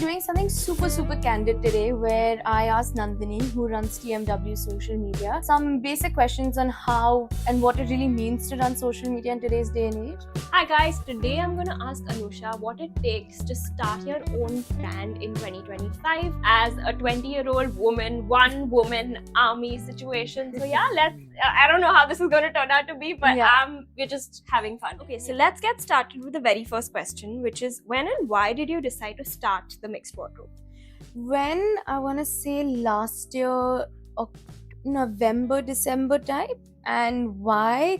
doing something super candid today where I asked Nandini, who runs TMW social media, some basic questions on how and what it really means to run social media in today's day and age. Hi guys, today I'm gonna ask Anusha what it takes to start your own brand in 2025 as a 20-year-old woman, one woman army situation. So yeah, I don't know how this is gonna turn out to be, but we're just having fun. Okay, so let's get started with the very first question, which is when and why did you decide to start the Mixed Wardrobe? When I want to say last year, November, December type. And why?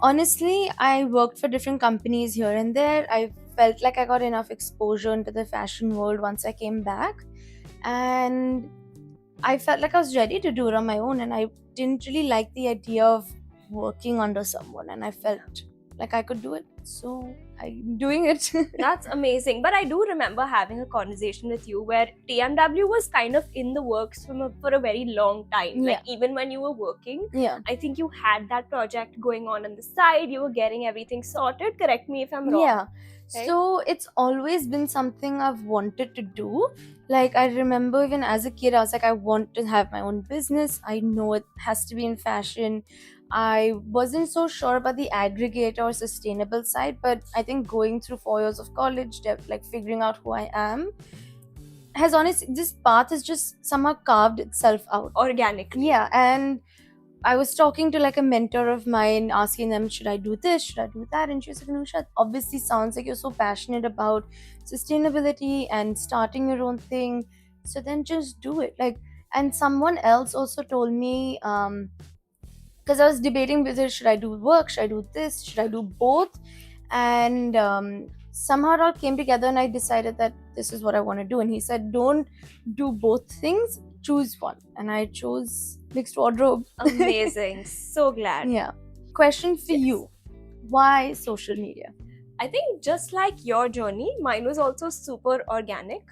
Honestly, I worked for different companies here and there. I felt like I got enough exposure into the fashion world once I came back. And I felt like I was ready to do it on my own. And I didn't really like the idea of working under someone. And I felt like I could do it. So I'm doing it. That's amazing. But I do remember having a conversation with you where TMW was kind of in the works for a very long time. Yeah. Like even when you were working, Yeah. I think you had that project going on the side. You were getting everything sorted. Correct me if I'm wrong. Yeah. Right? So it's always been something I've wanted to do. Like I remember even as a kid, I was like, I want to have my own business. I know it has to be in fashion. I wasn't so sure about the aggregator or sustainable side, but I think going through 4 years of college, like figuring out who I am, this path has just somehow carved itself out Organically. Yeah, and I was talking to like a mentor of mine, asking them, should I do this? Should I do that? And she was like, Anusha, it obviously sounds like you're so passionate about sustainability and starting your own thing. So then just do it. And someone else also told me, because I was debating whether should I do work, should I do this, should I do both? And somehow it all came together and I decided that this is what I want to do. And he said, don't do both things, choose one. And I chose Mixed Wardrobe. Amazing. So glad. Yeah. Question for you. Why social media? I think just like your journey, mine was also super organic.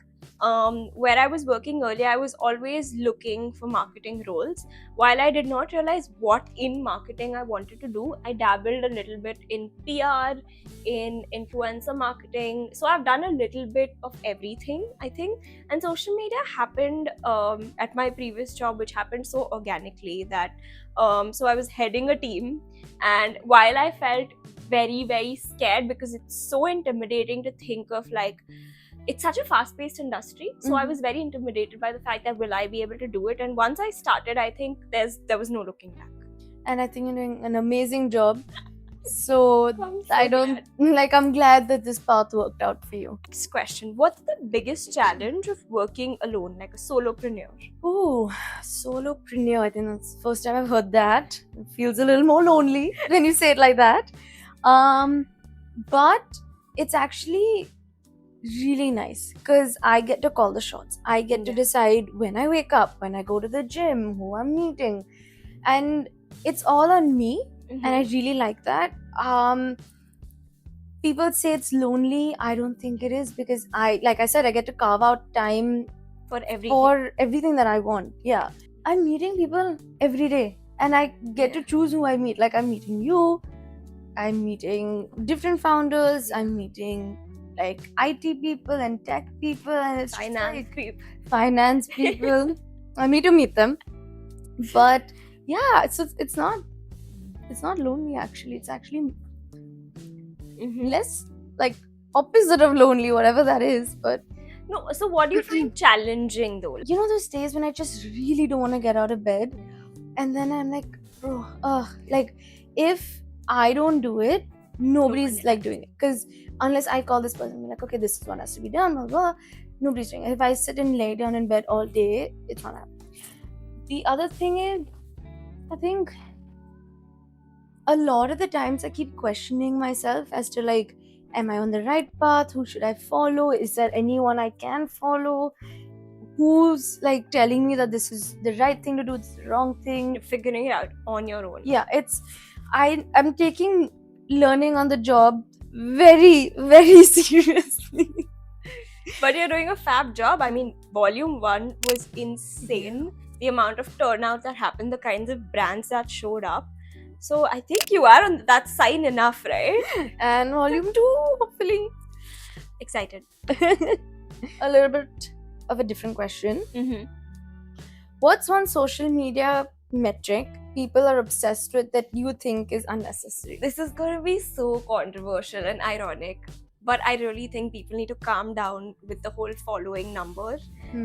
Where I was working earlier, I was always looking for marketing roles. While I did not realize what in marketing I wanted to do, I dabbled a little bit in PR, in influencer marketing. So I've done a little bit of everything, I think. And social media happened at my previous job, which happened so organically that so I was heading a team. And while I felt very scared because it's so intimidating to think of it's such a fast-paced industry, so I was very intimidated by the fact that will I be able to do it. And once I started, I think there was no looking back. And I think you're doing an amazing job. So I'm I'm glad that this path worked out for you. Next question: what's the biggest challenge of working alone, like a solopreneur? Ooh, solopreneur. I think that's the first time I've heard that. It feels a little more lonely when you say it like that. But it's actually really nice because I get to call the shots. I get to decide when I wake up, when I go to the gym, who I'm meeting, and it's all on me. And I really like that. People say it's lonely. I don't think it is because I get to carve out time for everything that I want. Yeah, I'm meeting people every day and I get to choose who I meet. Like I'm meeting you, I'm meeting different founders, I'm meeting like IT people and tech people and it's finance people. I need to meet them. But yeah, it's not lonely actually. It's actually less like opposite of lonely, whatever that is. But no, so what do you find challenging though? You know those days when I just really don't want to get out of bed and then I'm like, bro, like if I don't do it, nobody's like doing it. Because unless I call this person, like, okay, this is what has to be done, blah, blah, nobody's doing it. If I sit and lay down in bed all day, it's not happening. The other thing is, I think a lot of the times I keep questioning myself as to like, am I on the right path? Who should I follow? Is there anyone I can follow? Who's like telling me that this is the right thing to do, this is the wrong thing? You're figuring it out on your own. Yeah, I'm taking learning on the job very seriously. But you're doing a fab job. I mean, volume 1 was insane. The amount of turnout that happened, the kinds of brands that showed up. So I think you are on that sign enough, right? And volume 2, hopefully. Excited. a little bit of a different question. Mm-hmm. What's one social media metric people are obsessed with that you think is unnecessary? This is going to be so controversial and ironic, but I really think people need to calm down with the whole following number.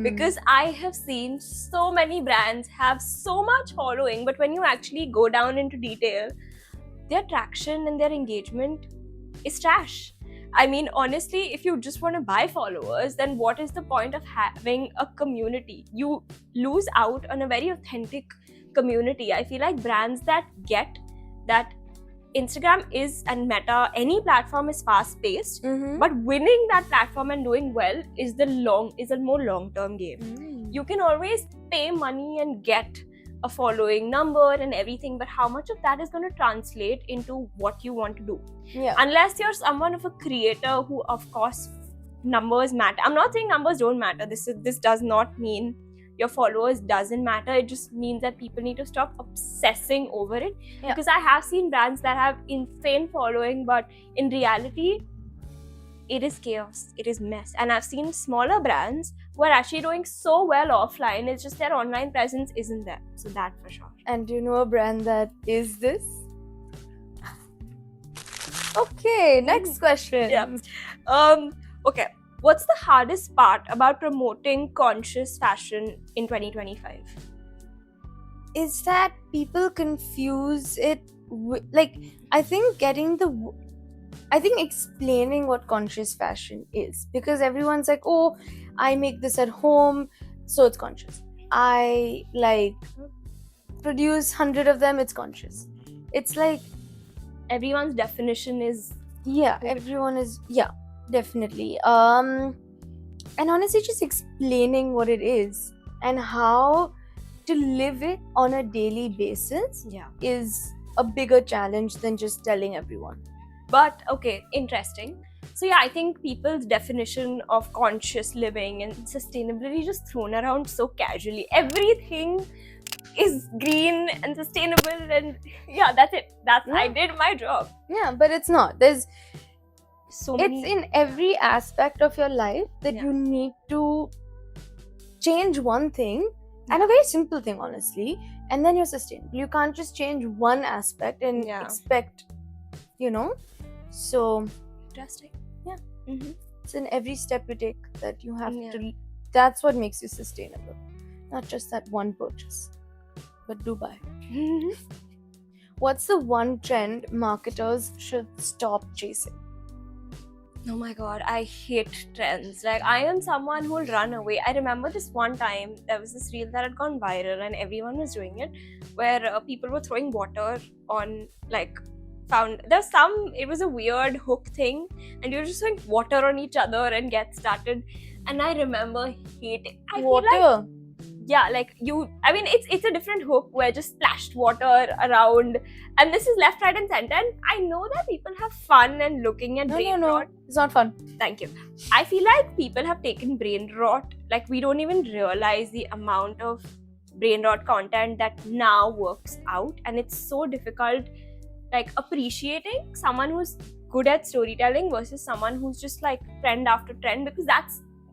Because I have seen so many brands have so much following, but when you actually go down into detail, their traction and their engagement is trash. I mean, honestly, if you just want to buy followers, then what is the point of having a community? You lose out on a very authentic community. I feel like brands that get that Instagram is, and Meta, any platform is fast paced, but winning that platform and doing well is a more long term game. You can always pay money and get a following number and everything, but how much of that is going to translate into what you want to do? Yeah. Unless you're someone of a creator who, of course, numbers matter. I'm not saying numbers don't matter. This does not mean your followers doesn't matter. It just means that people need to stop obsessing over it. Yeah. Because I have seen brands that have insane following, but in reality, it is chaos, it is mess. And I've seen smaller brands who are actually doing so well offline, it's just their online presence isn't there. So that for sure. And do you know a brand that is this? Okay, next question. Yeah. Okay. What's the hardest part about promoting conscious fashion in 2025? Is that people confuse it with, like, I think explaining what conscious fashion is, because everyone's like, oh, I make this at home, so it's conscious. I like produce 100 of them, it's conscious. It's like Everyone's definition is everyone is definitely. And honestly, just explaining what it is and how to live it on a daily basis is a bigger challenge than just telling everyone. But okay, interesting. So yeah, I think people's definition of conscious living and sustainability is just thrown around so casually. Everything is green and sustainable, and yeah, that's it. I did my job. Yeah, but it's not. There's so many. It's in every aspect of your life that you need to change one thing, and a very simple thing, honestly, and then you're sustainable. You can't just change one aspect and expect, so Interesting. it's in every step you take that you have to. That's what makes you sustainable, not just that one purchase. But Dubai. What's the one trend marketers should stop chasing? Oh my god, I hate trends. Like, I am someone who will run away. I remember this one time, there was this reel that had gone viral and everyone was doing it, where people were throwing water on, like, it was a weird hook thing, and you were just throwing water on each other and get started. And I remember hating water. It's a different hook where just splashed water around, and this is left, right, and center. And I know that people have fun and looking at brain rot. It's not fun. Thank you. I feel like people have taken brain rot. Like, we don't even realize the amount of brain rot content that now works out, and it's so difficult. Like, appreciating someone who's good at storytelling versus someone who's just like trend after trend, because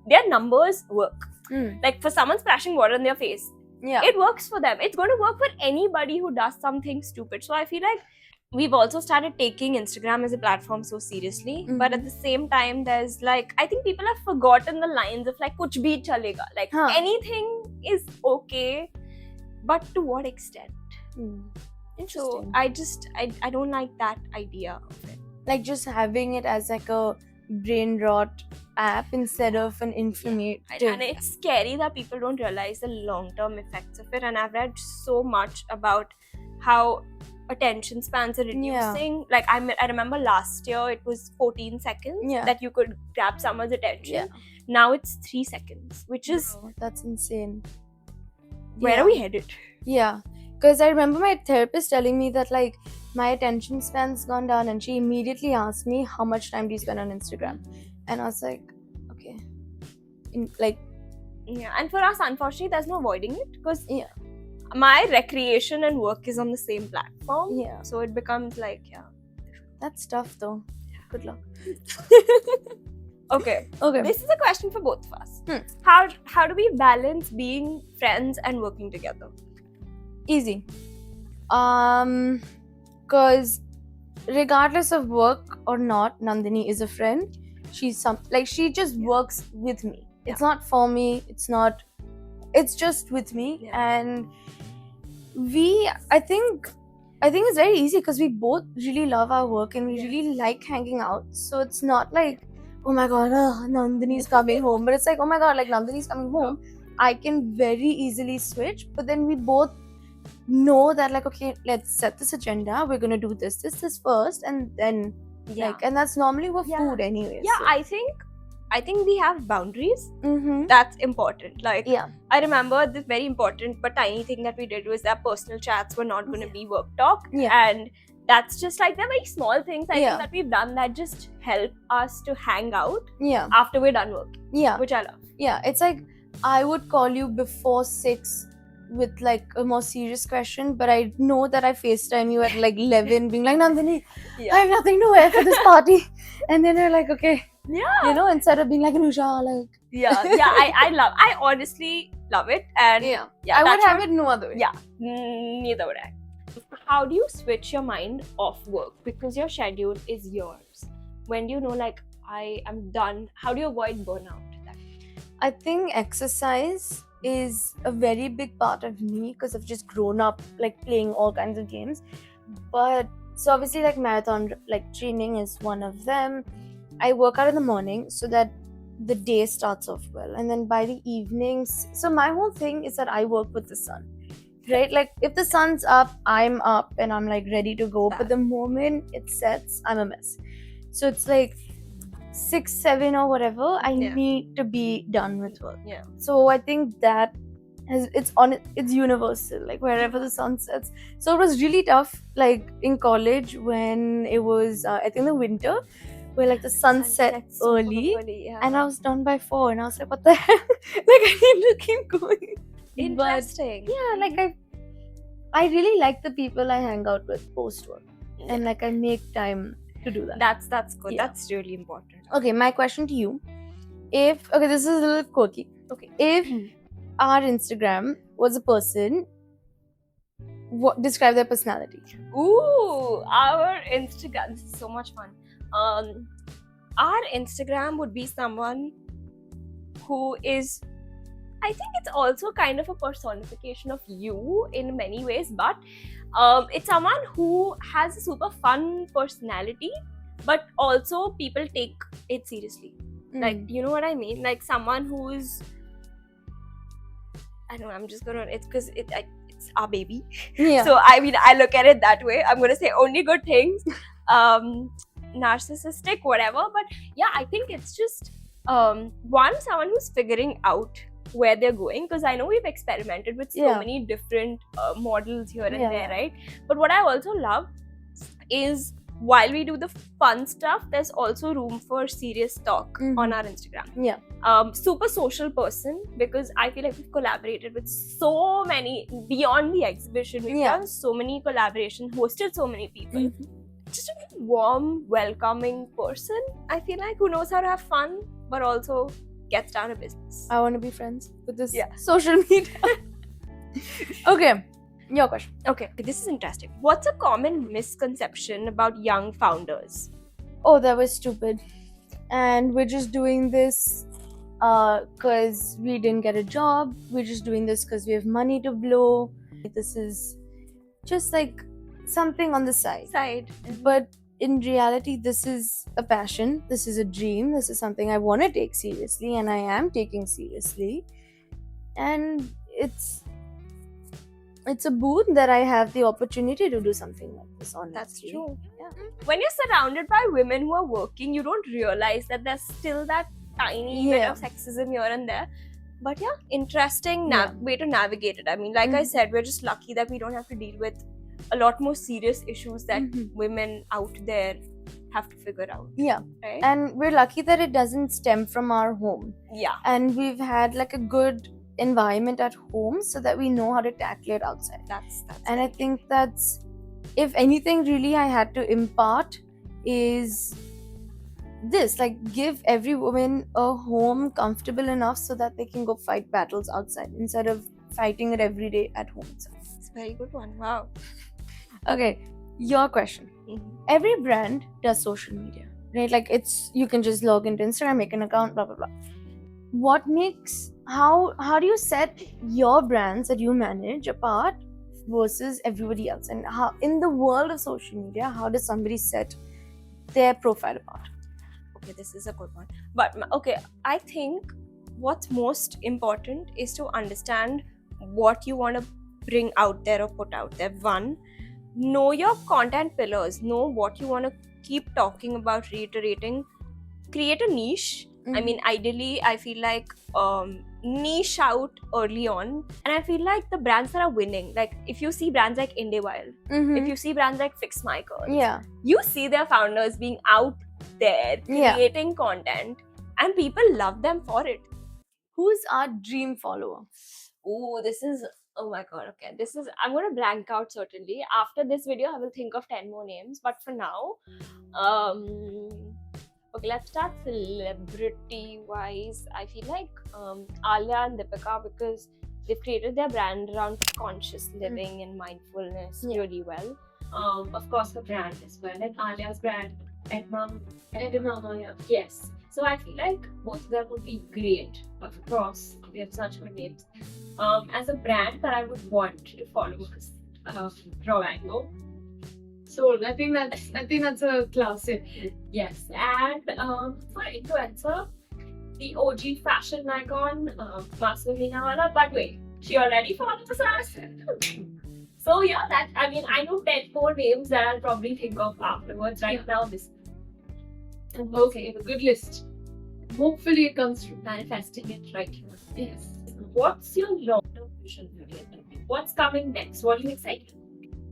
their numbers work. Like, for someone splashing water in their face, it works for them. It's going to work for anybody who does something stupid. So I feel like we've also started taking Instagram as a platform so seriously, but at the same time, there's like, I think people have forgotten the lines of like kuch bhi chalega, like anything is okay, but to what extent? Interesting. So I don't like that idea of it. Like, just having it as like a brain rot app instead of an informative. And it's scary that people don't realize the long-term effects of it. And I've read so much about how attention spans are reducing. Like, I remember last year it was 14 seconds that you could grab someone's attention. Now it's 3 seconds, which is that's insane. Where are we headed? Yeah, because I remember my therapist telling me that like my attention span's gone down, and she immediately asked me, how much time do you spend on Instagram? And I was like, okay. And for us, unfortunately, there's no avoiding it, because my recreation and work is on the same platform. So it becomes like, that's tough though. Good luck. Okay. Okay. This is a question for both of us. Hmm. How do we balance being friends and working together? Easy. Because regardless of work or not, Nandini is a friend. She's she just works with me. It's not for me. It's just with me. Yeah. And I think it's very easy because we both really love our work and we really like hanging out. So it's not like, oh my god, Nandini's coming home. But it's like, oh my god, like Nandini's coming home. I can very easily switch. But then we both know that, like, okay, let's set this agenda. We're gonna do this first, and then and that's normally with food anyway. Yeah, I think we have boundaries. Mm-hmm. That's important. Like, Yeah. I remember this very important but tiny thing that we did was that personal chats were not going to be work talk. Yeah. And that's just like, they're very small things I Yeah. think that we've done that just help us to hang out Yeah. after we're done working, Yeah. which I love. Yeah. It's like I would call you before 6 with like a more serious question, but I know that I FaceTime you at like 11 being like, Nandini, I have nothing to wear for this party. And then you're like, okay. Yeah. You know, instead of being like, Anusha, like. Yeah. I honestly love it. And I would have it no other way. Yeah. Neither would I. How do you switch your mind off work? Because your schedule is yours. When do you know, like, I am done? How do you avoid burnout? I think exercise is a very big part of me because I've just grown up like playing all kinds of games. But so obviously, like, marathon like training is one of them. I work out in the morning so that the day starts off well, and then by the evenings, so my whole thing is that I work with the sun, right? Like, if the sun's up, I'm up and I'm like ready to go. But the moment it sets, I'm a mess. So it's like 6, 7 or whatever, I need to be done with work. Yeah. So I think that it's universal, like wherever the sun sets. So it was really tough, like in college when it was I think the winter, where like the sun set early, and I was done by 4, and I was like, what the hell? Like, I need to keep going. Interesting. But, yeah, like I really like the people I hang out with post work, and like I make time to do that. That's good. Yeah. That's really important. Okay, my question to you: this is a little quirky. Okay, if our Instagram was a person, what describe their personality? Ooh, our Instagram. This is so much fun. Our Instagram would be someone who is, I think it's also kind of a personification of you in many ways, but it's someone who has a super fun personality, but also people take it seriously. Like, you know what I mean? Like, someone who is, I don't know, I'm just gonna, it's because it's our baby. Yeah. So I mean, I look at it that way. I'm gonna say only good things. Narcissistic, whatever. But yeah, I think it's just someone who's figuring out where they're going, because I know we've experimented with so many different models here and there, right? But what I also love is, while we do the fun stuff, there's also room for serious talk on our Instagram. Yeah. Super social person, because I feel like we've collaborated with so many, beyond the exhibition, we've done so many collaborations, hosted so many people. Just a very warm, welcoming person, I feel like, who knows how to have fun, but also gets down to business. I want to be friends with this social media. Okay. Your question. Okay, this is interesting. What's a common misconception about young founders? Oh, that was stupid. And we're just doing this because we didn't get a job. We're just doing this because we have money to blow. This is just like something on the side. But in reality, this is a passion. This is a dream. This is something I want to take seriously, and I am taking seriously. And it's a boon that I have the opportunity to do something like this, honestly. That's true. Yeah. When you're surrounded by women who are working, you don't realize that there's still that tiny bit of sexism here and there. But yeah, interesting way to navigate it. I mean, like I said, we're just lucky that we don't have to deal with a lot more serious issues that women out there have to figure out. Yeah. Right? And we're lucky that it doesn't stem from our home. Yeah. And we've had like a good environment at home so that we know how to tackle it outside. That's and I think that's, if anything really I had to impart, is this, like, give every woman a home comfortable enough so that they can go fight battles outside instead of fighting it every day at home itself. It's a very good one. Wow. Okay, your question. Every brand does social media, right? Like, it's, you can just log into Instagram, make an account, blah blah blah. What makes, how do you set your brands that you manage apart versus everybody else, and how in the world of social media, how does somebody set their profile apart? Okay, this is a good one. But okay, I think what's most important is to understand what you want to bring out there or put out there. One, know your content pillars, know what you want to keep talking about, reiterating. Create a niche. I mean, ideally, I feel like niche out early on, and I feel like the brands that are winning, like if you see brands like IndieWild, if you see brands like Fix My Curls, yeah, you see their founders being out there Yeah. creating content, and people love them for it. who's our dream follower? Oh, this is, oh my god, okay. This is, I'm gonna blank out certainly. After this video, I will think of 10 more names, but for now, okay, let's start celebrity wise. I feel like Alia and Deepika, because they've created their brand around conscious living and mindfulness really well. Of course, the brand as well, like Alia's brand, Edmama, yeah. Yes. So I feel like both of them would be great. Of course, we have such good names. As a brand that I would want to follow is Raw Mango. So I think that's a classic. Yes, and for influencer, the OG fashion icon, Masumi Nawala. But wait, she already follows us. So yeah, that, I mean, I know 10 more names that I'll probably think of afterwards. Right now, this. Okay, a good list. Hopefully it comes true. Manifesting it right here. Yes. What's your long-term vision? What's coming next? What are you excited?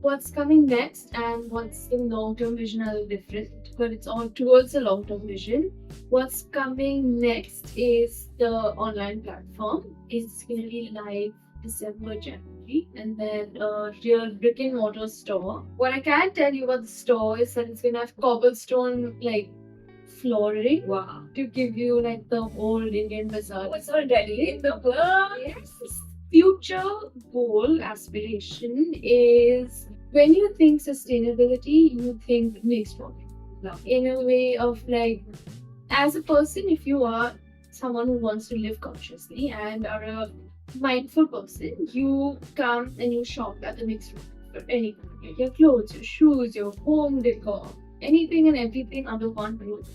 What's coming next and what's the long-term vision are different, but it's all towards the long-term vision. What's coming next is the online platform. It's going to be live December, January, and then a real brick-and-mortar store. What I can tell you about the store is that it's going to have cobblestone like flooring. Wow. To give you like the old Indian bazaar. What's already in the world? Yes. Future goal aspiration is, when you think sustainability, you think mixed model. In a way of like, as a person, if you are someone who wants to live consciously and are a mindful person, you come and you shop at the mixed model for anything. Like your clothes, your shoes, your home decor, anything and everything under one roof.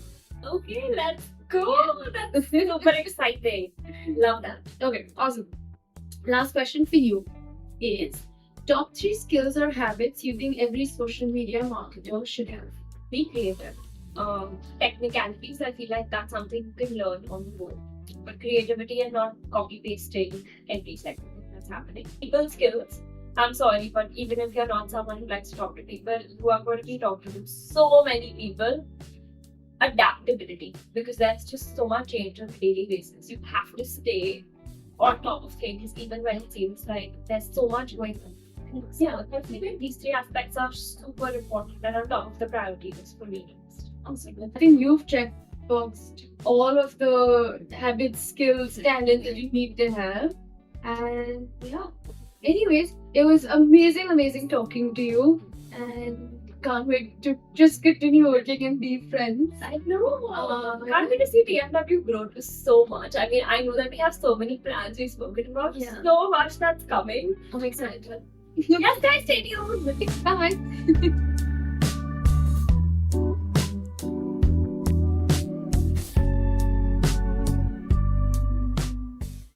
Okay, let's go. That's super exciting. Love that. Okay, awesome. Last question for you is, top 3 skills or habits you think every social media marketer should have? Be creative. Technicalities, I feel like that's something you can learn on the go. But creativity and not copy pasting every second that's happening. People skills. I'm sorry, but even if you're not someone who likes to talk to people, you are going to be talking to so many people. Adaptability, because there's just so much change on a daily basis. You have to stay on top of things, even when it seems like there's so much going on. Yeah, I think these 3 aspects are super important and on top of the priority list for me. Awesome. I think you've checkboxed all of the habits, skills, talent that you need to have. And yeah. Anyways, it was amazing talking to you, and can't wait to just continue working and be friends. I know. Can't wait to see TMW grow to so much. I mean, I know that we have so many plans we've spoken about. Yeah. So much that's coming. I'm excited. Yes, guys, stay tuned. Bye.